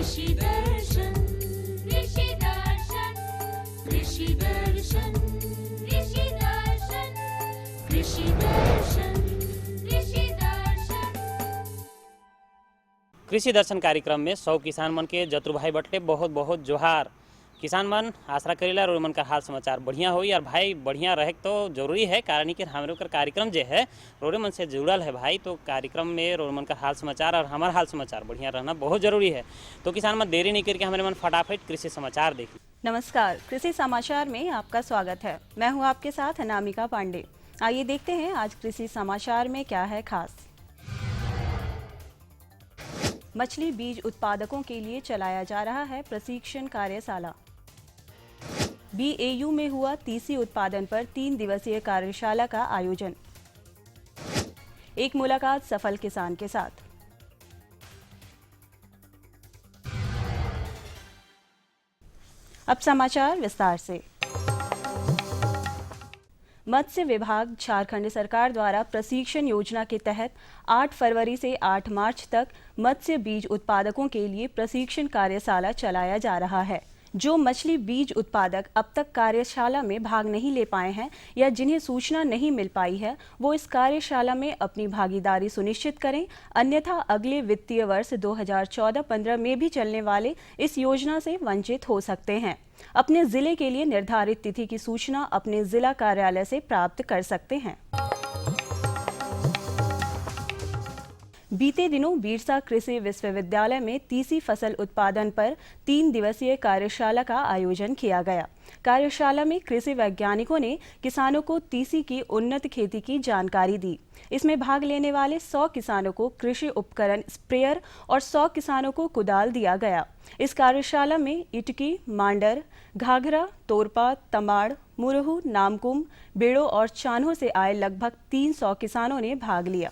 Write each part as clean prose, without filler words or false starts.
कृषि दर्शन कृषि दर्शन कृषि दर्शन कृषि दर्शन कृषि दर्शन कृषि दर्शन। कृषि दर्शन कार्यक्रम में 100 किसान मन के जतरू भाई बटले बहुत बहुत जोहार। किसान मन आशा करेला रोड मन का हाल समाचार बढ़िया हो यार भाई, बढ़िया रहे तो जरूरी है, कारण कि हमारे ऊपर कार्यक्रम जो है रोड मन से जुड़ल है भाई। तो कार्यक्रम में रोड मन का हाल समाचार और हमारा हाल समाचार बढ़िया रहना बहुत जरूरी है। तो किसान मन देरी नहीं करके हमारे मन फटाफट कृषि समाचार देखिए। नमस्कार, कृषि समाचार में आपका स्वागत है। मैं हूं आपके साथ अनामिका पांडे। आइए देखते हैं आज कृषि समाचार में क्या है खास। मछली बीज उत्पादकों के लिए चलाया जा रहा है प्रशिक्षण कार्यशाला। BAU में हुआ तीसी उत्पादन पर 3 दिवसीय कार्यशाला का आयोजन। एक मुलाकात सफल किसान के साथ। अब समाचार विस्तार से। मत्स्य विभाग झारखंड सरकार द्वारा प्रशिक्षण योजना के तहत 8 फरवरी से 8 मार्च तक मत्स्य बीज उत्पादकों के लिए प्रशिक्षण कार्यशाला चलाया जा रहा है। जो मछली बीज उत्पादक अब तक कार्यशाला में भाग नहीं ले पाए हैं या जिन्हें सूचना नहीं मिल पाई है, वो इस कार्यशाला में अपनी भागीदारी सुनिश्चित करें, अन्यथा अगले वित्तीय वर्ष 2014-15 में भी चलने वाले इस योजना से वंचित हो सकते हैं। अपने जिले के लिए निर्धारित तिथि की सूचना अपने जिला कार्यालय से प्राप्त कर सकते हैं। बीते दिनों बिरसा कृषि विश्वविद्यालय में तीसी फसल उत्पादन पर 3 दिवसीय कार्यशाला का आयोजन किया गया। कार्यशाला में कृषि वैज्ञानिकों ने किसानों को तीसी की उन्नत खेती की जानकारी दी। इसमें भाग लेने वाले 100 किसानों को कृषि उपकरण स्प्रेयर और 100 किसानों को कुदाल दिया गया। इस कार्यशाला में इटकी, मांडर, घाघरा, तोरपा, तमाड़, मुरहू, नामकुम, बेड़ो और चान्हो से आए लगभग 300 किसानों ने भाग लिया।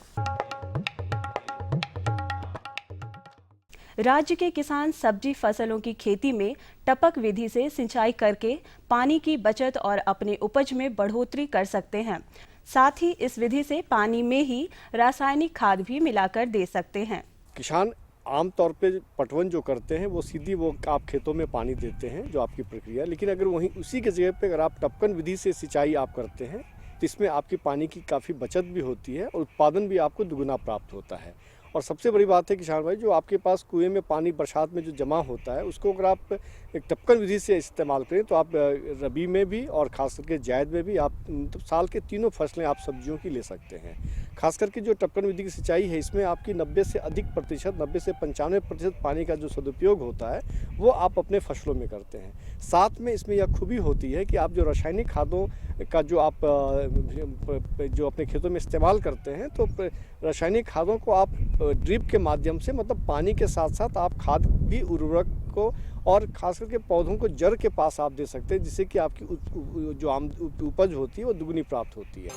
राज्य के किसान सब्जी फसलों की खेती में टपक विधि से सिंचाई करके पानी की बचत और अपने उपज में बढ़ोतरी कर सकते हैं। साथ ही इस विधि से पानी में ही रासायनिक खाद भी मिलाकर दे सकते हैं। किसान आमतौर पे पटवन जो करते हैं वो सीधी वो आप खेतों में पानी देते हैं, जो आपकी प्रक्रिया। लेकिन अगर वहीं उसी के जगह पे अगर आप टपकन विधि से सिंचाई आप करते हैं तो इसमें आपकी पानी की काफ़ी बचत भी होती है और उत्पादन भी आपको दुगुना प्राप्त होता है। और सबसे बड़ी बात है किसान भाई, जो आपके पास कुएं में पानी बरसात में जो जमा होता है उसको अगर आप एक टपकन विधि से इस्तेमाल करें तो आप रबी में भी और ख़ास करके जायद में भी आप साल के तीनों फसलें आप सब्जियों की ले सकते हैं। खास करके जो टपकन विधि की सिंचाई है इसमें आपकी 90 से अधिक प्रतिशत 90 से 95% पानी का जो सदुपयोग होता है वो आप अपने फसलों में करते हैं। साथ में इसमें यह खूबी होती है कि आप जो रासायनिक खादों का जो आप जो अपने खेतों में इस्तेमाल करते हैं तो रासायनिक खादों को आप ड्रिप के माध्यम से, मतलब पानी के साथ साथ आप खाद भी उर्वरक को और खास करके पौधों को जड़ के पास आप दे सकते हैं, जिससे कि आपकी जो आम उपज होती है वो दुगनी प्राप्त होती है।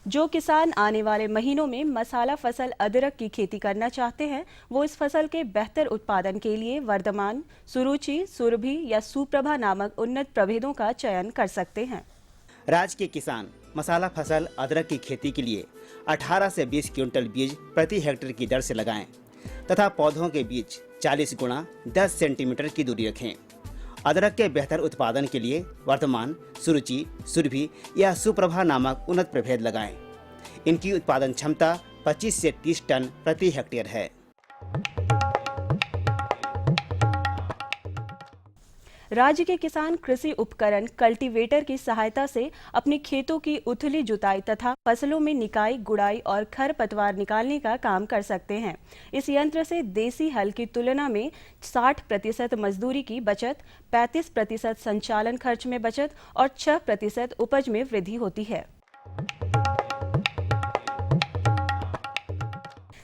जो किसान आने वाले महीनों में मसाला फसल अदरक की खेती करना चाहते हैं, वो इस फसल के बेहतर उत्पादन के लिए वर्धमान, सुरुचि, सुरभि या सुप्रभा नामक उन्नत प्रभेदों का चयन कर सकते हैं। राज्य के किसान मसाला फसल अदरक की खेती के लिए 18 से 20 क्विंटल बीज प्रति हेक्टेयर की दर से लगाएं तथा पौधों के बीच 40 गुणा 10 सेंटीमीटर की दूरी रखें। अदरक के बेहतर उत्पादन के लिए वर्तमान, सुरुचि, सुरभि या सुप्रभा नामक उन्नत प्रभेद लगाएं। इनकी उत्पादन क्षमता 25 से 30 टन प्रति हेक्टेयर है। राज्य के किसान कृषि उपकरण कल्टीवेटर की सहायता से अपने खेतों की उथली जुताई तथा फसलों में निकाई, गुड़ाई और खरपतवार निकालने का काम कर सकते हैं। इस यंत्र से देसी हल की तुलना में 60% मजदूरी की बचत, 35% संचालन खर्च में बचत और 6% उपज में वृद्धि होती है।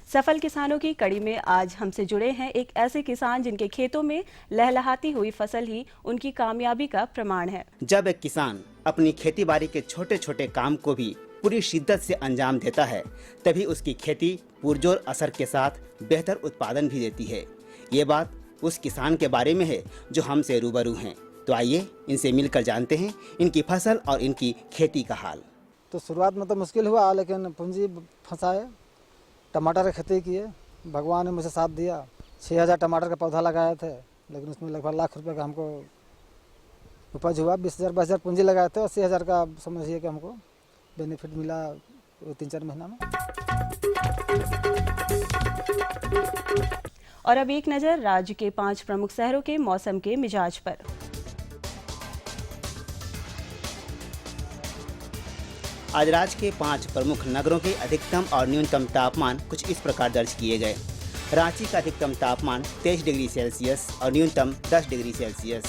सफल किसानों की कड़ी में आज हमसे जुड़े हैं एक ऐसे किसान जिनके खेतों में लहलहाती हुई फसल ही उनकी कामयाबी का प्रमाण है। जब एक किसान अपनी खेती बाड़ी के छोटे छोटे काम को भी पूरी शिद्दत से अंजाम देता है, तभी उसकी खेती पुरजोर असर के साथ बेहतर उत्पादन भी देती है। ये बात उस किसान के बारे में है जो हमसे रूबरू हैं। तो आइए इनसे मिलकर जानते हैं इनकी फसल और इनकी खेती का हाल। तो शुरुआत में तो मुश्किल हुआ, लेकिन पूंजी फंसाए, टमाटर की खेती किए, भगवान ने मुझे साथ दिया, 6,000 टमाटर का पौधा लगाए थे, लेकिन उसमें लगभग लाख रुपए का हमको उपज हुआ। 20,000 22,000 पूंजी लगाए थे, 80,000 का समझिए कि हमको बेनिफिट मिला 3-4 महीना में। और अब एक नज़र राज्य के 5 प्रमुख शहरों के मौसम के मिजाज पर। आज राज्य के 5 प्रमुख नगरों के अधिकतम और न्यूनतम तापमान कुछ इस प्रकार दर्ज किए गए। रांची का अधिकतम तापमान 23 डिग्री सेल्सियस और न्यूनतम 10 डिग्री सेल्सियस।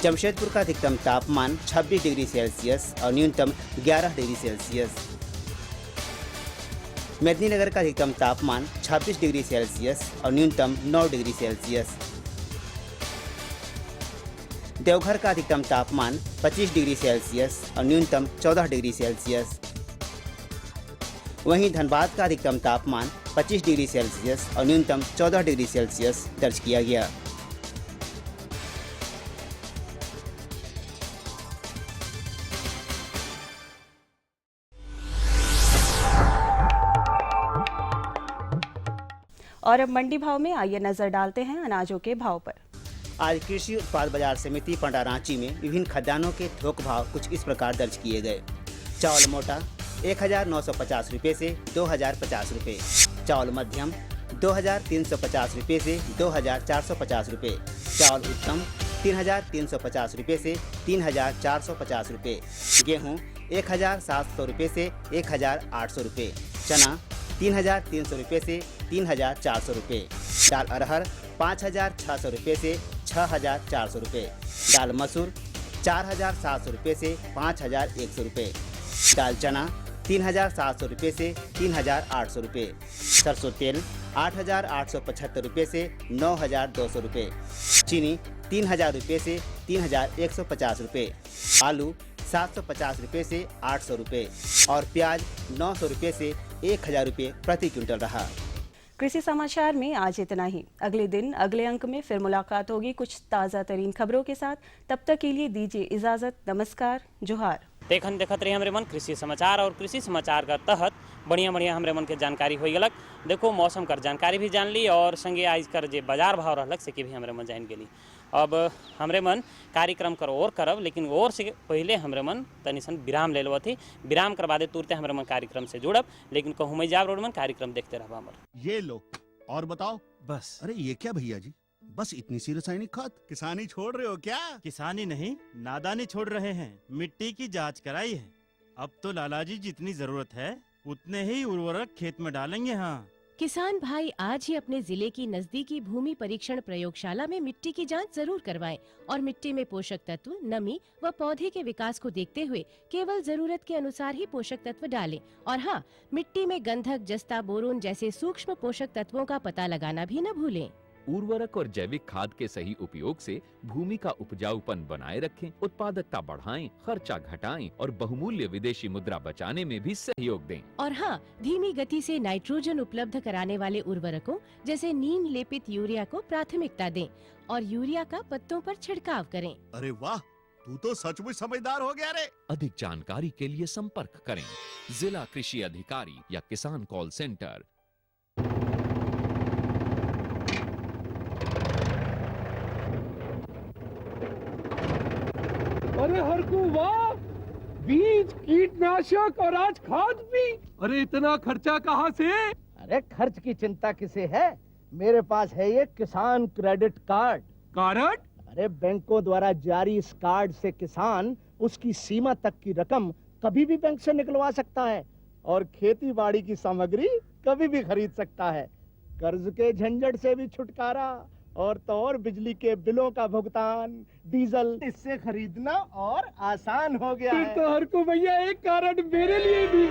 जमशेदपुर का अधिकतम तापमान 26 डिग्री सेल्सियस और न्यूनतम 11 डिग्री सेल्सियस। मेदिनीनगर का अधिकतम तापमान 26 डिग्री सेल्सियस और न्यूनतम 9 डिग्री सेल्सियस। देवघर का अधिकतम तापमान 25 डिग्री सेल्सियस और न्यूनतम 14 डिग्री सेल्सियस। वहीं धनबाद का अधिकतम तापमान 25 डिग्री सेल्सियस और न्यूनतम 14 डिग्री सेल्सियस दर्ज किया गया। और अब मंडी भाव में आइए नजर डालते हैं अनाजों के भाव पर। आज कृषि उत्पाद बाजार समिति पंडा रांची में विभिन्न खाद्यान्नों के थोक भाव कुछ इस प्रकार दर्ज किए गए। चावल मोटा 1,950 रुपये से 2,050 रुपये। चावल मध्यम 2,350 रुपये से 2,450 रुपये। चावल उत्तम 3,350 रुपये से 3,450 रुपये। गेहूँ 1,700 रुपये से 1,800 रुपये। चना 3,300 रुपये से 3,400 रुपये। दाल अरहर 5,600 रुपये से 6,400 रुपये। दाल मसूर 4,700 रुपये से 5,100 रुपये। दाल चना 3,700 रुपये से 3,800 रुपये। सरसों तेल 8,875 रुपये से 9,200 रुपये। चीनी 3,000 रुपये से 3,150 रुपये। आलू 750 रुपये से 800 रुपये और प्याज 900 रुपये से 1,000 रुपये प्रति क्विंटल रहा। कृषि समाचार में आज इतना ही। अगले दिन अगले अंक में फिर मुलाकात होगी कुछ ताज़ा तरीन खबरों के साथ। तब तक के लिए दीजिए इजाज़त। नमस्कार, जोहार। देखत रही हमरे मन कृषि समाचार और कृषि समाचार का तहत बढ़िया हमरे मन के जानकारी हो गलक। देखो मौसम कर जानकारी भी जान ली और संगे आज कर जे बाजार भाव रहलक से भी हमरे मन जान गेली। अब हमरे मन कार्यक्रम कर और करब, लेकिन और से पहले हमरे मन तनी सन विराम ले लो थी। विराम करवा दे तुरते हमरे मन कार्यक्रम से जुड़ब, लेकिन कहूँ मैं जाब रोड मन कार्यक्रम देखते रह हमर। ये लो और बताओ। बस। अरे ये क्या भैया जी, बस इतनी सी रासायनिक खाद? किसानी छोड़ रहे हो क्या? किसानी नहीं, नादानी छोड़ रहे हैं। मिट्टी की जांच कराई है। अब तो लालाजी जितनी जरूरत है उतने ही उर्वरक खेत में डालेंगे। हाँ, किसान भाई आज ही अपने जिले की नजदीकी भूमि परीक्षण प्रयोगशाला में मिट्टी की जांच जरूर करवाएं और मिट्टी में पोषक तत्व, नमी व पौधे के विकास को देखते हुए केवल जरूरत के अनुसार ही पोषक तत्व डालें। और हाँ, मिट्टी में गंधक, जस्ता, बोरोन जैसे सूक्ष्म पोषक तत्वों का पता लगाना भी न भूलें। उर्वरक और जैविक खाद के सही उपयोग से भूमि का उपजाऊपन बनाए रखें, उत्पादकता बढ़ाएं, खर्चा घटाएं और बहुमूल्य विदेशी मुद्रा बचाने में भी सहयोग दें। और हाँ, धीमी गति से नाइट्रोजन उपलब्ध कराने वाले उर्वरकों जैसे नीम लेपित यूरिया को प्राथमिकता दें और यूरिया का पत्तों पर छिड़काव करें। अरे वाह, तू तो सचमुच समझदार हो गया रे। अधिक जानकारी के लिए संपर्क करें जिला कृषि अधिकारी या किसान कॉल सेंटर। अरे हरकू वाह, बीज, कीटनाशक और आज खाद भी। अरे इतना खर्चा कहाँ से? अरे खर्च की चिंता किसे है, मेरे पास है ये किसान क्रेडिट कार्ड। कार्ड? अरे बैंकों द्वारा जारी इस कार्ड से किसान उसकी सीमा तक की रकम कभी भी बैंक से निकलवा सकता है और खेती बाड़ी की सामग्री कभी भी खरीद सकता है। कर्ज के झंझट से भी छुटकारा और तो और बिजली के बिलों का भुगतान, डीजल इससे खरीदना और आसान हो गया है। तो हरकू भैया एक कार्ड मेरे लिए भी।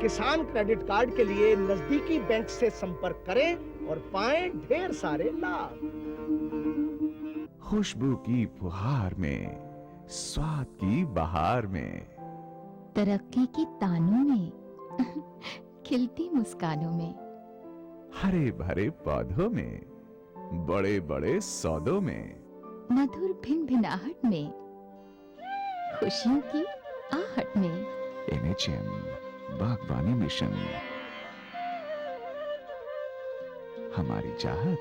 किसान क्रेडिट कार्ड के लिए नजदीकी बैंक से संपर्क करें और पाएं ढेर सारे लाभ। खुशबू की फुहार में, स्वाद की बहार में, तरक्की की तानों में, खिलती मुस्कानों में, हरे भरे पौधों में, बड़े बड़े सौदों में, मधुर भिनभिनाहट में, खुशियों की आहट में। NHM बागवानी मिशन। हमारी चाहत,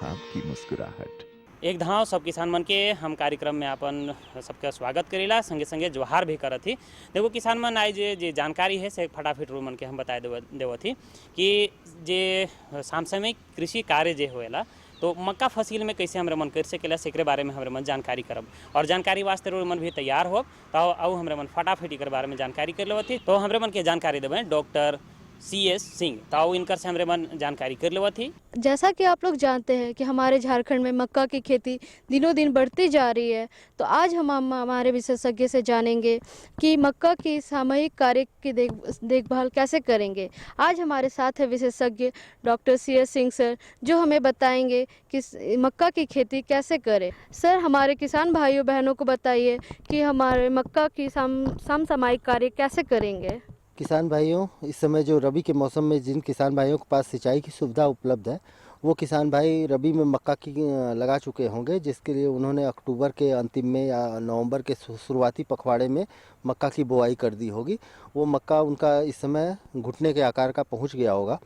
आपकी मुस्कुराहट। एक धाव सब किसान मन के हम कार्यक्रम में अपन सबका स्वागत करेला, संगे संगे जोहार भी करत ही। देखो किसान मन आज जे जानकारी है से फटाफट रू मन के हम बताए देवत ही कि जे समसामयिक कृषि कार्य जे होएला तो मक्का फसिल में कैसे हमरे मन कर सकेला सेकरे बारे में हमरे मन जानकारी करब और जानकारी वास्ते रू मन भी तैयार हो तो आउ हमरे मन फटाफट एकर बारे में जानकारी कर लेवत ही। तो हमरे मन के जानकारी देवे डॉक्टर CS सिंह, ताऊ इनकर से हमरे मन जानकारी कर लेवत थी। जैसा कि आप लोग जानते हैं कि हमारे झारखंड में मक्का की खेती दिनों दिन बढ़ती जा रही है, तो आज हम हमारे विशेषज्ञ से जानेंगे कि मक्का की सामूहिक कार्य की देखभाल कैसे करेंगे। आज हमारे साथ है विशेषज्ञ डॉक्टर CS सिंह सर, जो हमें बताएंगे कि मक्का की खेती कैसे करें। सर, हमारे किसान भाइयों बहनों को बताइए कि हमारे मक्का की समसामयिक कार्य कैसे करेंगे। किसान भाइयों, इस समय जो रबी के मौसम में जिन किसान भाइयों के पास सिंचाई की सुविधा उपलब्ध है, वो किसान भाई रबी में मक्का की लगा चुके होंगे, जिसके लिए उन्होंने अक्टूबर के अंतिम में या नवंबर के शुरुआती पखवाड़े में मक्का की बुआई कर दी होगी। वो मक्का उनका इस समय घुटने के आकार का पहुंच गया होगा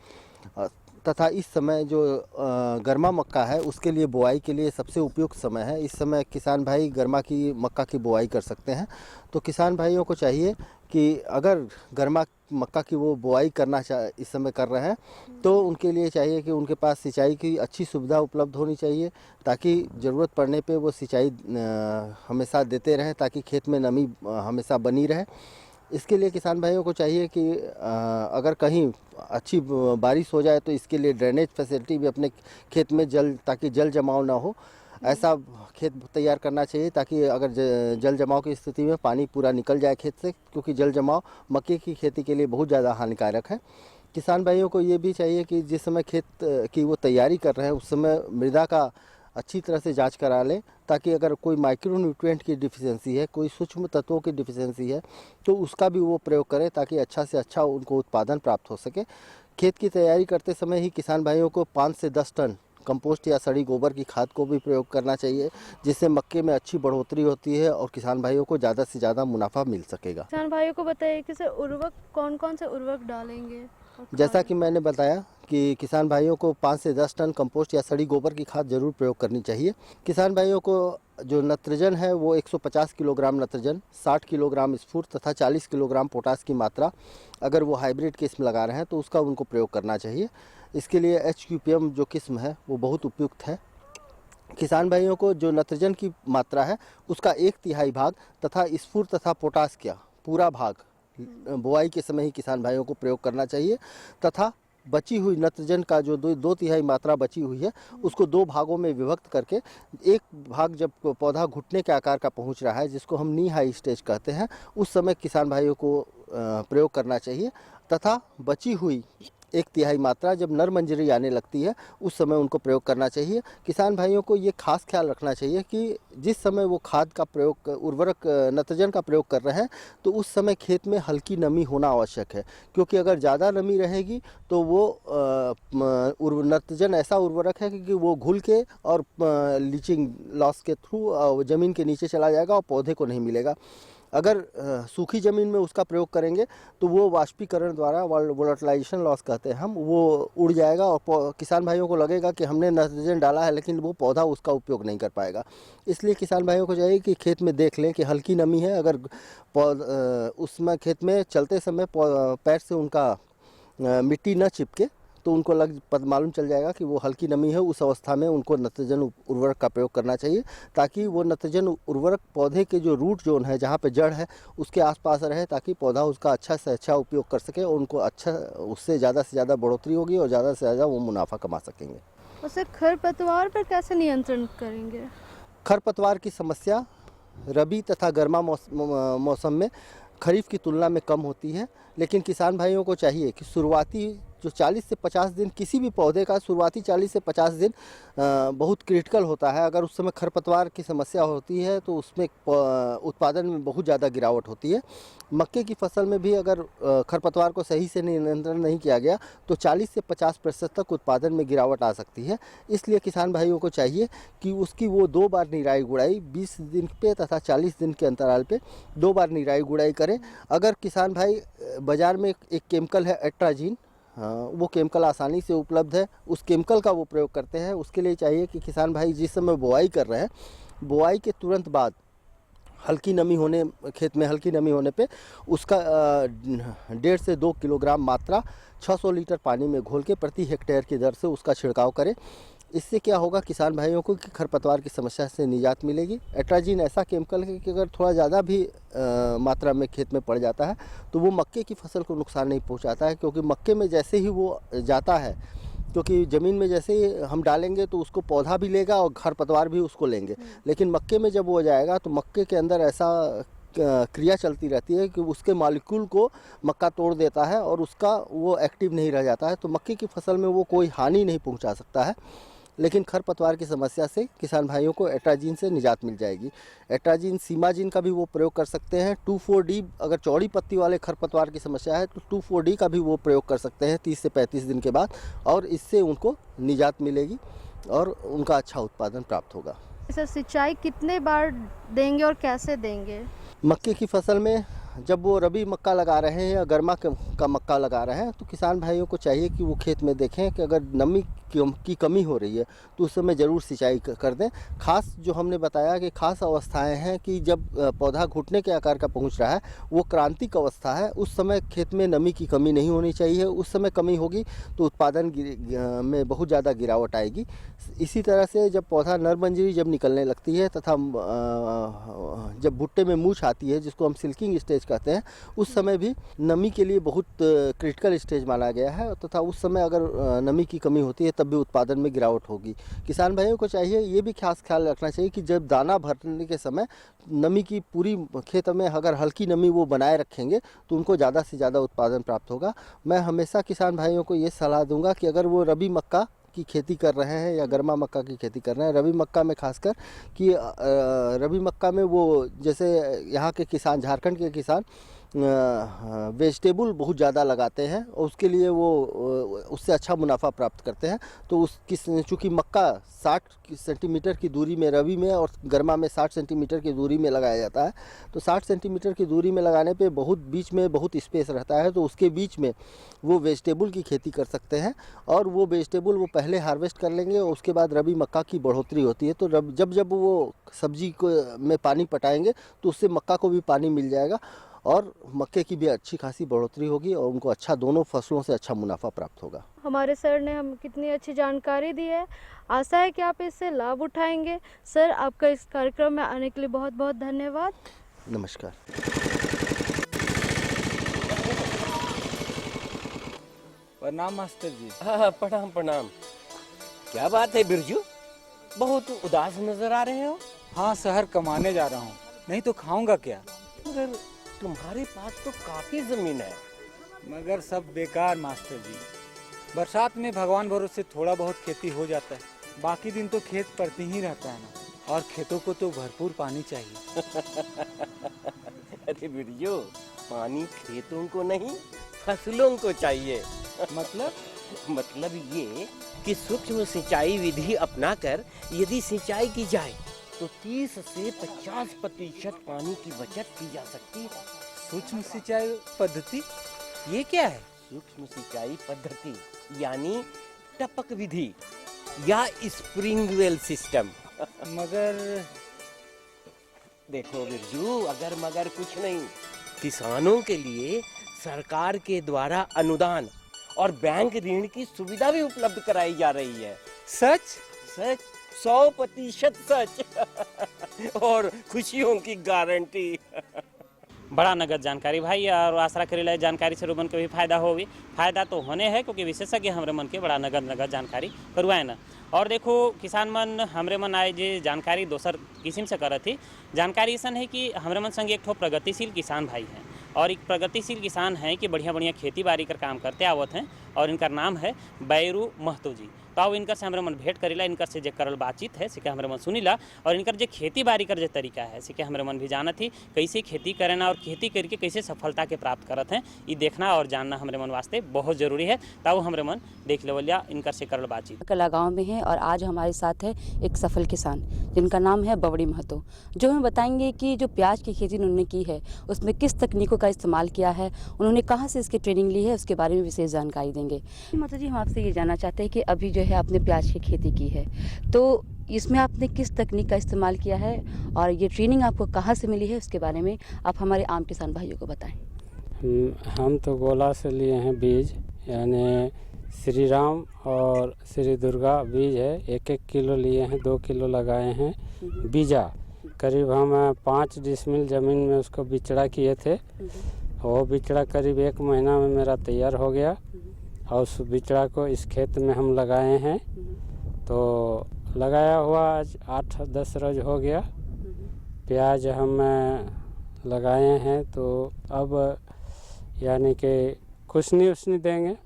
तथा इस समय जो गर्मा मक्का है उसके लिए बुआई के लिए सबसे उपयुक्त समय है। इस समय किसान भाई गर्मा की मक्का की बुआई कर सकते हैं। तो किसान भाइयों को चाहिए कि अगर गर्मा मक्का की वो बुआई करना इस समय कर रहे हैं तो उनके लिए चाहिए कि उनके पास सिंचाई की अच्छी सुविधा उपलब्ध होनी चाहिए, ताकि ज़रूरत पड़ने पे वो सिंचाई हमेशा देते रहें, ताकि खेत में नमी हमेशा बनी रहे। इसके लिए किसान भाइयों को चाहिए कि अगर कहीं अच्छी बारिश हो जाए तो इसके लिए ड्रेनेज फैसिलिटी भी अपने खेत में ताकि जल जमाव ना हो, ऐसा खेत तैयार करना चाहिए, ताकि अगर जल जमाव की स्थिति में पानी पूरा निकल जाए खेत से, क्योंकि जल जमाव मक्के की खेती के लिए बहुत ज़्यादा हानिकारक है। किसान भाइयों को ये भी चाहिए कि जिस समय खेत की वो तैयारी कर रहे हैं उस समय मृदा का अच्छी तरह से जांच करा लें, ताकि अगर कोई माइक्रो न्यूट्रिएंट की डिफिशियंसी है, कोई सूक्ष्म तत्वों की डिफिशियंसी है, तो उसका भी वो प्रयोग करें, ताकि अच्छा से अच्छा उनको उत्पादन प्राप्त हो सके। खेत की तैयारी करते समय ही किसान भाइयों को 5 से 10 टन कंपोस्ट या सड़ी गोबर की खाद को भी प्रयोग करना चाहिए, जिससे मक्के में अच्छी बढ़ोतरी होती है और किसान भाइयों को ज़्यादा से ज़्यादा मुनाफा मिल सकेगा। किसान भाइयों को बताइए कि सर उर्वरक कौन कौन से उर्वरक डालेंगे। जैसा कि मैंने बताया कि किसान भाइयों को 5 से 10 टन कंपोस्ट या सड़ी गोबर की खाद जरूर प्रयोग करनी चाहिए। किसान भाइयों को जो नत्रजन है वो 150 किलोग्राम नत्रजन, 60 किलोग्राम स्फूर तथा 40 किलोग्राम पोटास की मात्रा, अगर वो हाइब्रिड किस्म लगा रहे हैं तो उसका उनको प्रयोग करना चाहिए। इसके लिए HQPM जो किस्म है वो बहुत उपयुक्त है। किसान भाइयों को जो नत्रजन की मात्रा है उसका 1/3 भाग तथा स्फूर तथा पोटास का पूरा भाग बुआई के समय ही किसान भाइयों को प्रयोग करना चाहिए, तथा बची हुई नत्रजन का जो 2/3 मात्रा बची हुई है उसको 2 भागों में विभक्त करके, एक भाग जब पौधा घुटने के आकार का पहुंच रहा है, जिसको हम नी हाई स्टेज कहते हैं, उस समय किसान भाइयों को प्रयोग करना चाहिए, तथा बची हुई 1/3 मात्रा जब नर मंजरी आने लगती है उस समय उनको प्रयोग करना चाहिए। किसान भाइयों को ये खास ख्याल रखना चाहिए कि जिस समय वो खाद का प्रयोग, उर्वरक नत्रजन का प्रयोग कर रहे हैं, तो उस समय खेत में हल्की नमी होना आवश्यक है, क्योंकि अगर ज़्यादा नमी रहेगी तो वो नत्रजन ऐसा उर्वरक है कि वो घुल के और लीचिंग लॉस के थ्रू ज़मीन के नीचे चला जाएगा और पौधे को नहीं मिलेगा। अगर सूखी ज़मीन में उसका प्रयोग करेंगे तो वो वाष्पीकरण द्वारा, वोलेटिलाइजेशन लॉस कहते हैं हम, वो उड़ जाएगा और किसान भाइयों को लगेगा कि हमने नाइट्रोजन डाला है, लेकिन वो पौधा उसका उपयोग नहीं कर पाएगा। इसलिए किसान भाइयों को चाहिए कि खेत में देख लें कि हल्की नमी है, अगर उसमें खेत में चलते समय पैर से उनका मिट्टी न चिपके तो उनको मालूम चल जाएगा कि वो हल्की नमी है। उस अवस्था में उनको नत्रजन उर्वरक का प्रयोग करना चाहिए, ताकि वो नत्रजन उर्वरक पौधे के जो रूट जोन है, जहाँ पे जड़ है, उसके आसपास रहे, ताकि पौधा उसका अच्छा से अच्छा उपयोग कर सके और उनको अच्छा, उससे ज़्यादा बढ़ोतरी होगी और ज़्यादा से ज़्यादा वो मुनाफा कमा सकेंगे। उसे खरपतवार पर कैसे नियंत्रण करेंगे? खरपतवार की समस्या रबी तथा गर्मा मौसम में खरीफ की तुलना में कम होती है, लेकिन किसान भाइयों को चाहिए कि शुरुआती जो 40 से 50 दिन, किसी भी पौधे का शुरुआती 40 से 50 दिन बहुत क्रिटिकल होता है। अगर उस समय खरपतवार की समस्या होती है तो उसमें उत्पादन में बहुत ज़्यादा गिरावट होती है। मक्के की फसल में भी अगर खरपतवार को सही से नियंत्रण नहीं किया गया तो 40 से 50% तक उत्पादन में गिरावट आ सकती है। इसलिए किसान भाइयों को चाहिए कि उसकी वो 2 बार निराई गुड़ाई 20 दिन पे तथा 40 दिन के अंतराल पे 2 बार निराई गुड़ाई करें। अगर किसान भाई बाज़ार में एक केमिकल है एट्राजीन, वो केमिकल आसानी से उपलब्ध है, उस केमिकल का वो प्रयोग करते हैं। उसके लिए चाहिए कि किसान भाई जिस समय बुआई कर रहे हैं, बुआई के तुरंत बाद हल्की नमी होने, खेत में हल्की नमी होने पे उसका 1.5 से 2 किलोग्राम मात्रा 600 लीटर पानी में घोल के प्रति हेक्टेयर की दर से उसका छिड़काव करें। इससे क्या होगा किसान भाइयों को कि खरपतवार की समस्या से निजात मिलेगी। एट्राजीन ऐसा केमिकल है कि अगर थोड़ा ज़्यादा भी मात्रा में खेत में पड़ जाता है तो वो मक्के की फसल को नुकसान नहीं पहुंचाता है, क्योंकि मक्के में जैसे ही वो जाता है, क्योंकि ज़मीन में जैसे ही हम डालेंगे तो उसको पौधा भी लेगा और खरपतवार भी उसको लेंगे, लेकिन मक्के में जब वो जाएगा तो मक्के के अंदर ऐसा क्रिया चलती रहती है कि उसके मॉलिक्यूल को मक्का तोड़ देता है और उसका वो एक्टिव नहीं रह जाता है, तो मक्के की फसल में वो कोई हानि नहीं पहुंचा सकता है। लेकिन खरपतवार की समस्या से किसान भाइयों को एट्राजीन से निजात मिल जाएगी। एट्राजीन सीमाजीन का भी वो प्रयोग कर सकते हैं। 2,4-D अगर चौड़ी पत्ती वाले खरपतवार की समस्या है तो 2,4-D का भी वो प्रयोग कर सकते हैं 30 से 35 दिन के बाद, और इससे उनको निजात मिलेगी और उनका अच्छा उत्पादन प्राप्त होगा। सर, सिंचाई कितने बार देंगे और कैसे देंगे? मक्के की फसल में जब वो रबी मक्का लगा रहे हैं या गर्मा का मक्का लगा रहे हैं तो किसान भाइयों को चाहिए कि वो खेत में देखें कि अगर नमी की कमी हो रही है तो उस समय ज़रूर सिंचाई कर दें। खास जो हमने बताया कि खास अवस्थाएं हैं कि जब पौधा घुटने के आकार का पहुंच रहा है, वो क्रांतिक अवस्था है, उस समय खेत में नमी की कमी नहीं होनी चाहिए। उस समय कमी होगी तो उत्पादन में बहुत ज़्यादा गिरावट आएगी। इसी तरह से जब पौधा नरमंजरी जब निकलने लगती है तथा जब भुट्टे में मूछ आती है, जिसको हम सिल्किंग स्टेज कहते हैं, उस समय भी नमी के लिए बहुत क्रिटिकल स्टेज माना गया है, तथा उस समय अगर नमी की कमी होती है तब भी उत्पादन में गिरावट होगी। किसान भाइयों को चाहिए ये भी खास ख्याल रखना चाहिए कि जब दाना भरने के समय नमी की पूरी खेत में अगर हल्की नमी वो बनाए रखेंगे तो उनको ज़्यादा से ज़्यादा उत्पादन प्राप्त होगा। मैं हमेशा किसान भाइयों को ये सलाह दूंगा कि अगर वो रबी मक्का की खेती कर रहे हैं या गर्मा मक्का की खेती कर रहे हैं, रबी मक्का में खासकर कि रबी मक्का में वो जैसे यहाँ के किसान, झारखंड के किसान वेजिटेबल बहुत ज़्यादा लगाते हैं और उसके लिए वो उससे अच्छा मुनाफा प्राप्त करते हैं। तो चूँकि मक्का 60 सेंटीमीटर की दूरी में रबी में और गर्मा में 60 सेंटीमीटर की दूरी में लगाया जाता है, तो 60 सेंटीमीटर की दूरी में लगाने पे बहुत बीच में बहुत स्पेस रहता है, तो उसके बीच में वो वेजिटेबल की खेती कर सकते हैं और वो वेजिटेबल वो पहले हार्वेस्ट कर लेंगे और उसके बाद रबी मक्का की बढ़ोतरी होती है। तो जब वो सब्जी को में पानी पटाएंगे तो उससे मक्का को भी पानी मिल जाएगा और मक्के की भी अच्छी खासी बढ़ोतरी होगी और उनको अच्छा, दोनों फसलों से अच्छा मुनाफा प्राप्त होगा। हमारे सर ने हम कितनी अच्छी जानकारी दी है, आशा है कि आप इससे लाभ उठाएंगे। सर, आपका इस कार्यक्रम में आने के लिए बहुत बहुत धन्यवाद। नमस्कार। प्रणाम मास्टर जी। हाँ, प्रणाम प्रणाम। क्या बात है बिरजू, बहुत उदास नजर आ रहे हो? हाँ, शहर कमाने जा रहा हूँ, नहीं तो खाऊंगा क्या? मगर तुम्हारे पास तो काफी जमीन है। मगर सब बेकार मास्टर जी। बरसात में भगवान भरोसे थोड़ा बहुत खेती हो जाता है, बाकी दिन तो खेत पड़ती ही रहता है ना, और खेतों को तो भरपूर पानी चाहिए। अरे बिरजू, पानी खेतों को नहीं फसलों को चाहिए। मतलब ये कि सूक्ष्म सिंचाई विधि अपनाकर यदि सिंचाई की जाए तो 30 से 50% पानी की बचत की जा सकती है। सूक्ष्म सिंचाई पद्धति ये क्या है? सूक्ष्म सिंचाई पद्धति यानी टपक विधि या स्प्रिंगवेल सिस्टम। मगर देखो बिरजू, अगर मगर कुछ नहीं, किसानों के लिए सरकार के द्वारा अनुदान और बैंक ऋण की सुविधा भी उपलब्ध कराई जा रही है। सच? 100% सच। और खुशियों की गारंटी। बड़ा नगद जानकारी भाई, और आशा करेला जानकारी से रोमन के भी फायदा होगी। फायदा तो होने है क्योंकि विशेषज्ञ हमरे मन के बड़ा नगद जानकारी करवाए ना। और देखो किसान मन हमरे मन आए जे जानकारी दोसर किस्म से करत थी। जानकारी ऐसा है कि हमरे मन संग एक ठो प्रगतिशील किसान भाई हैं और एक प्रगतिशील किसान हैं कि बढ़िया खेती बाड़ी कर काम करते आवत हैं और इनका नाम है बैरू महतो जी। तो अब इनकर से हमारे मन भेंट करेला, इनकर से जे करल बातचीत है सिके हमारे मन सुनीला और इनकर जे खेती बाड़ी कर जे तरीका है सिके हमारे मन भी जानत थी कैसे खेती करना और खेती करके कैसे सफलता के प्राप्त करत हैं, ये देखना और जानना हमारे मन वास्ते बहुत ज़रूरी है। तब हमारे मन देख लेवलिया इनकर से करल बातचीत। कला गाँव में है और आज हमारे साथ है एक सफल किसान जिनका नाम है बबड़ी महतो, जो हमें बताएंगे कि जो प्याज की खेती उन्होंने की है उसमें किस तकनीकों का इस्तेमाल किया है, उन्होंने कहाँ से इसकी ट्रेनिंग ली है, उसके बारे में विशेष जानकारी देंगे। करेंगे। माता जी, हम आपसे ये जानना चाहते हैं कि अभी जो है आपने प्याज की खेती की है, तो इसमें आपने किस तकनीक का इस्तेमाल किया है और ये ट्रेनिंग आपको कहाँ से मिली है, उसके बारे में आप हमारे आम किसान भाइयों को बताएं। हम तो गोला से लिए हैं बीज, यानी श्री राम और श्री दुर्गा बीज है, 1-1 किलो लिए हैं, 2 किलो लगाए हैं बीजा। करीब हम 5 डिसमिल ज़मीन में उसको बिचड़ा किए थे। वो बिचड़ा करीब 1 महीना में मेरा तैयार हो गया और उस बिचड़ा को इस खेत में हम लगाए हैं। तो लगाया हुआ आज 8-10 रोज हो गया। प्याज हम लगाए हैं, तो अब यानी कि खुशनी उसनी देंगे।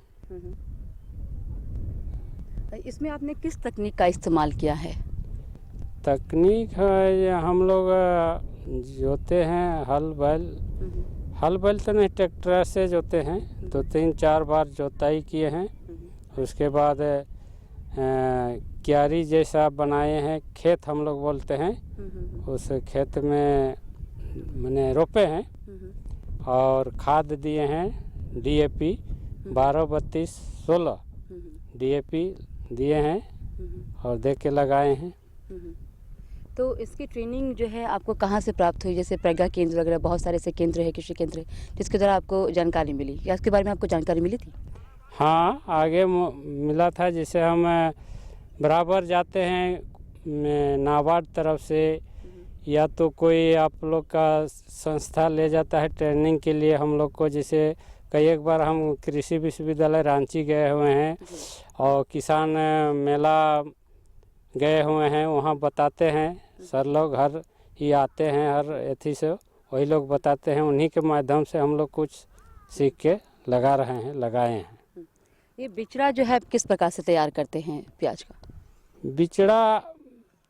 इसमें आपने किस तकनीक का इस्तेमाल किया है? तकनीक है, हम लोग जोते हैं हल बैल तो नहीं, ट्रैक्टर से जोते हैं। 2-3-4 बार जोताई किए हैं। उसके बाद क्यारी जैसा बनाए हैं, खेत हम लोग बोलते हैं। उस खेत में मैंने रोपे हैं और खाद दिए हैं DAP 12-32-16 DAP दिए हैं और दे के लगाए हैं। तो इसकी ट्रेनिंग जो है आपको कहाँ से प्राप्त हुई? जैसे प्रज्ञा केंद्र वगैरह बहुत सारे ऐसे केंद्र है, कृषि केंद्र जिसके द्वारा आपको जानकारी मिली, या इसके बारे में आपको जानकारी मिली थी? हाँ, आगे मिला था। जैसे हम बराबर जाते हैं नाबार्ड तरफ से, या तो कोई आप लोग का संस्था ले जाता है ट्रेनिंग के लिए हम लोग को। जैसे कई एक बार हम कृषि विश्वविद्यालय रांची गए हुए हैं और किसान मेला गए हुए हैं, वहाँ बताते हैं सर लोग, हर ही आते हैं हर एथी से, वही लोग बताते हैं। उन्हीं के माध्यम से हम लोग कुछ सीख के लगाए हैं। ये बिचड़ा जो है आप किस प्रकार से तैयार करते हैं प्याज का? बिचड़ा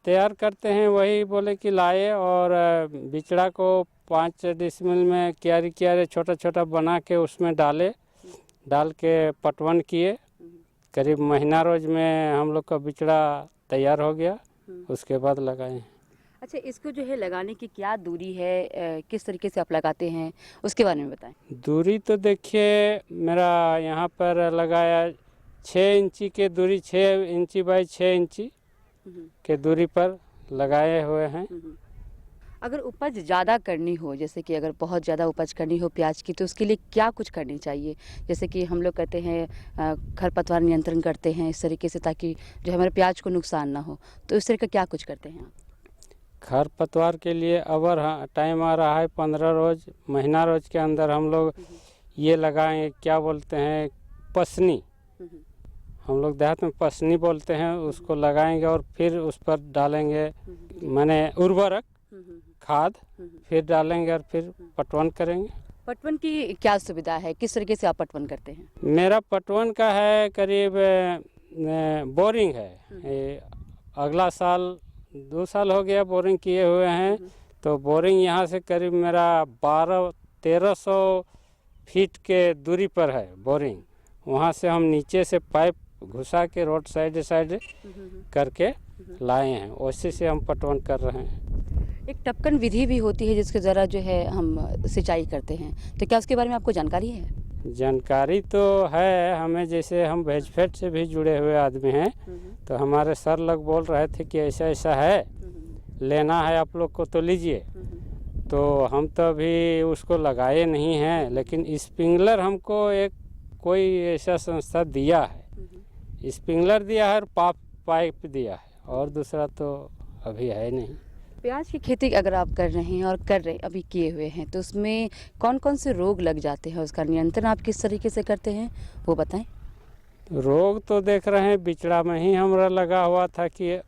तैयार करते हैं वही बोले कि लाए, और बिचड़ा को 5 डिसमिल में क्यारी छोटा छोटा बना के उसमें डाल के पटवन किए। करीब महीना रोज में हम लोग का बिचड़ा तैयार हो गया। उसके बाद लगाए हैं। अच्छा, इसको जो है लगाने की क्या दूरी है, किस तरीके से आप लगाते हैं, उसके बारे में बताएं। दूरी तो देखिए, मेरा यहाँ पर लगाया 6 इंची के दूरी, 6 इंची बाई 6 इंची के दूरी पर लगाए हुए हैं। अगर उपज ज़्यादा करनी हो, जैसे कि अगर बहुत ज़्यादा उपज करनी हो प्याज की, तो उसके लिए क्या कुछ करनी चाहिए? जैसे कि हम लोग कहते हैं खरपतवार नियंत्रण करते हैं इस तरीके से, ताकि जो हमारे प्याज को नुकसान ना हो, तो इस तरह का क्या कुछ करते हैं आप? खरपतवार के लिए अबर टाइम आ रहा है 15 रोज, महीना रोज के अंदर हम लोग ये लगाएंगे, क्या बोलते हैं, पसनी। हम लोग देहात में पसनी बोलते हैं, उसको लगाएंगे और फिर उस पर डालेंगे माने उर्वरक खाद, फिर डालेंगे और फिर पटवन करेंगे। पटवन की क्या सुविधा है, किस तरीके से आप पटवन करते हैं? मेरा पटवन का है करीब बोरिंग है। अगला साल 2 साल हो गया बोरिंग किए हुए हैं। तो बोरिंग यहाँ से करीब मेरा 1200-1300 फीट के दूरी पर है बोरिंग। वहाँ से हम नीचे से पाइप घुसा के रोड साइड करके लाए हैं, उसी से हम पटवन कर रहे हैं। एक टपकन विधि भी होती है जिसके ज़रा जो है हम सिंचाई करते हैं, तो क्या उसके बारे में आपको जानकारी है? जानकारी तो है हमें, जैसे हम भेजफेट से भी जुड़े हुए आदमी हैं, तो हमारे सर लोग बोल रहे थे कि ऐसा ऐसा है, लेना है आप लोग को तो लीजिए। तो हम तो अभी उसको लगाए नहीं हैं, लेकिन स्प्रिंकलर हमको एक कोई ऐसा संस्था दिया है, स्प्रिंकलर दिया है और पाइप दिया है, और दूसरा तो अभी है नहीं। प्याज की खेती अगर आप कर रहे हैं और अभी किए हुए हैं, तो उसमें कौन कौन से रोग लग जाते हैं, उसका नियंत्रण आप किस तरीके से करते हैं वो बताएं। रोग तो देख रहे हैं, बिचड़ा में ही हमारा लगा हुआ था कि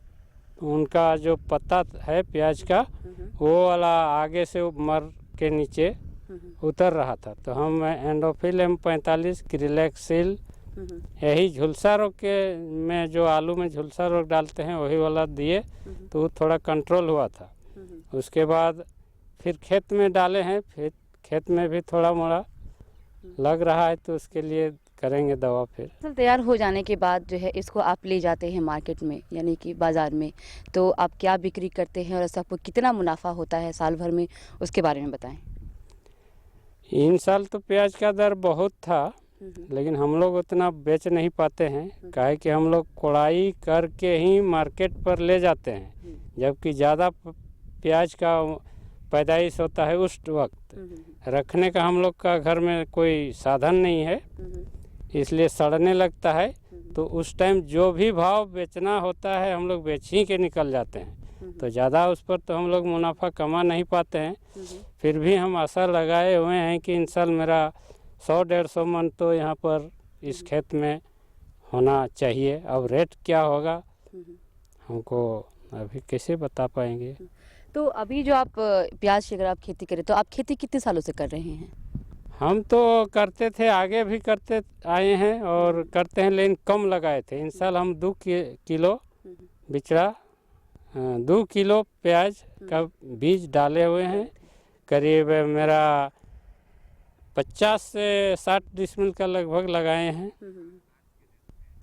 उनका जो पत्ता है प्याज का, वो वाला आगे से मर के नीचे उतर रहा था। तो हम एंडोफिल M45 क्रिलेक्सिल, यही झुलसा रोग के में जो आलू में झुलसा रोग डालते हैं वही वाला दिए, तो वो थोड़ा कंट्रोल हुआ था। उसके बाद फिर खेत में डाले हैं, फिर खेत में भी थोड़ा मोड़ा लग रहा है, तो उसके लिए करेंगे दवा। फिर फसल तैयार हो जाने के बाद जो है इसको आप ले जाते हैं मार्केट में, यानी कि बाज़ार में, तो आप क्या बिक्री करते हैं और ऐसा आपको कितना मुनाफा होता है साल भर में, उसके बारे में बताएं। इन साल तो प्याज का दर बहुत था, लेकिन हम लोग उतना बेच नहीं पाते हैं, काहे कि हम लोग कोड़ाई करके ही मार्केट पर ले जाते हैं, जबकि ज़्यादा प्याज का पैदाइश होता है उस वक्त। रखने का हम लोग का घर में कोई साधन नहीं है, इसलिए सड़ने लगता है। तो उस टाइम जो भी भाव बेचना होता है हम लोग बेच ही के निकल जाते हैं, तो ज़्यादा उस पर तो हम लोग मुनाफा कमा नहीं पाते हैं। फिर भी हम आशा लगाए हुए हैं कि इन साल मेरा 100-150 मन तो यहाँ पर इस खेत में होना चाहिए। अब रेट क्या होगा हमको अभी कैसे बता पाएंगे। तो अभी जो आप प्याज की अगर आप खेती करें तो आप खेती कितने सालों से कर रहे हैं? हम तो करते थे, आगे भी करते आए हैं और करते हैं, लेकिन कम लगाए थे। इन साल हम 2 किलो बिचड़ा 2 किलो प्याज का बीज डाले हुए हैं। करीब मेरा 50 से 60 डिसमिल का लगभग लगाए हैं।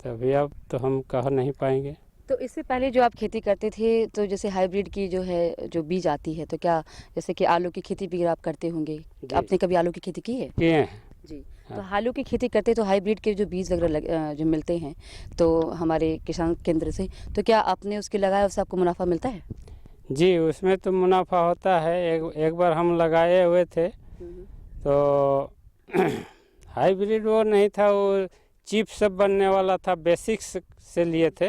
तभी अब तो हम कह नहीं पाएंगे। तो इससे पहले जो आप खेती करते थे तो जैसे हाइब्रिड की जो है जो बीज आती है, तो क्या जैसे कि आलू की खेती भी आप करते होंगे? आपने कभी आलू की खेती की है? किए हैं जी। तो आलू की खेती करते तो हाइब्रिड के जो बीज वगैरह जो मिलते हैं तो हमारे किसान केंद्र से, तो क्या आपने उसके लगाया, उससे आपको मुनाफा मिलता है? जी, उसमें तो मुनाफा होता है। एक बार हम लगाए हुए थे तो हाइब्रिड वो नहीं था, वो चिप सब बनने वाला था, बेसिक्स से लिए थे।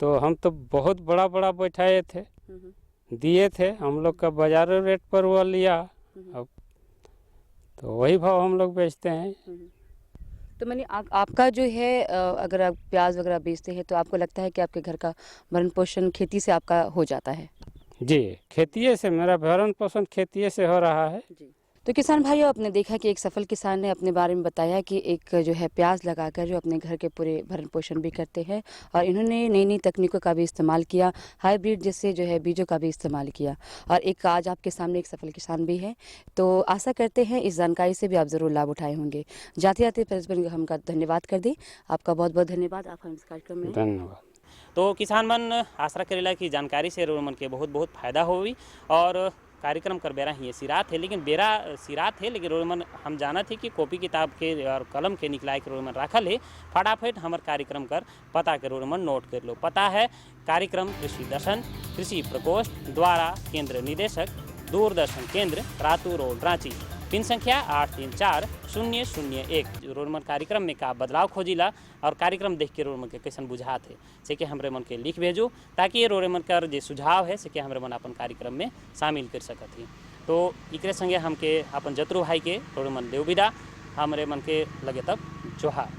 तो हम तो बहुत बड़ा बड़ा बैठाए थे, दिए थे, हम लोग का बाजार रेट पर वो लिया। अब तो वही भाव हम लोग बेचते हैं। तो मैंने आपका जो है अगर आप प्याज वगैरह बेचते हैं तो आपको लगता है कि आपके घर का भरण पोषण खेती से आपका हो जाता है? जी, खेती से मेरा भरण पोषण खेती से हो रहा है। तो किसान भाइयों, आपने देखा कि एक सफल किसान ने अपने बारे में बताया कि एक जो है प्याज लगाकर जो अपने घर के पूरे भरण पोषण भी करते हैं और इन्होंने नई नई तकनीकों का भी इस्तेमाल किया, हाइब्रिड जैसे जो है बीजों का भी इस्तेमाल किया, और एक आज आपके सामने एक सफल किसान भी है। तो आशा करते हैं इस जानकारी से भी आप ज़रूर लाभ उठाए होंगे। जाते जाते प्रेसिडेंट हम का धन्यवाद कर दें। आपका बहुत बहुत धन्यवाद, आप हम इस कार्यक्रम में। धन्यवाद। तो किसान मन आशा करेला कि जानकारी से रोमन के बहुत बहुत फायदा होगी। और कार्यक्रम कर बेरा ही सिरात है, लेकिन बेरा सिरात है, लेकिन रोमन हम जाना थे कि कॉपी किताब के और कलम के निकलाए के रोमन राखल है। फटाफट हमारे कार्यक्रम कर पता के रोमन नोट कर लो। पता है कार्यक्रम कृषि दर्शन कृषि प्रकोष्ठ द्वारा केंद्र निदेशक दूरदर्शन केंद्र रातू रोड रांची, पिन संख्या 834001। रोमन कार्यक्रम में का बदलाव खोजिला और कार्यक्रम देख के रोमन के कैसन बुझात है से कि हमरे मन के लिख भेजो, ताकि ये रोमन कर जो सुझाव है से कि हमरे मन अपन कार्यक्रम में शामिल कर सकत ही। तो एकरे संगे हमके अपन जतरू भाई के रोमन देव विदा, हमरे मन के लगे तब जोहार।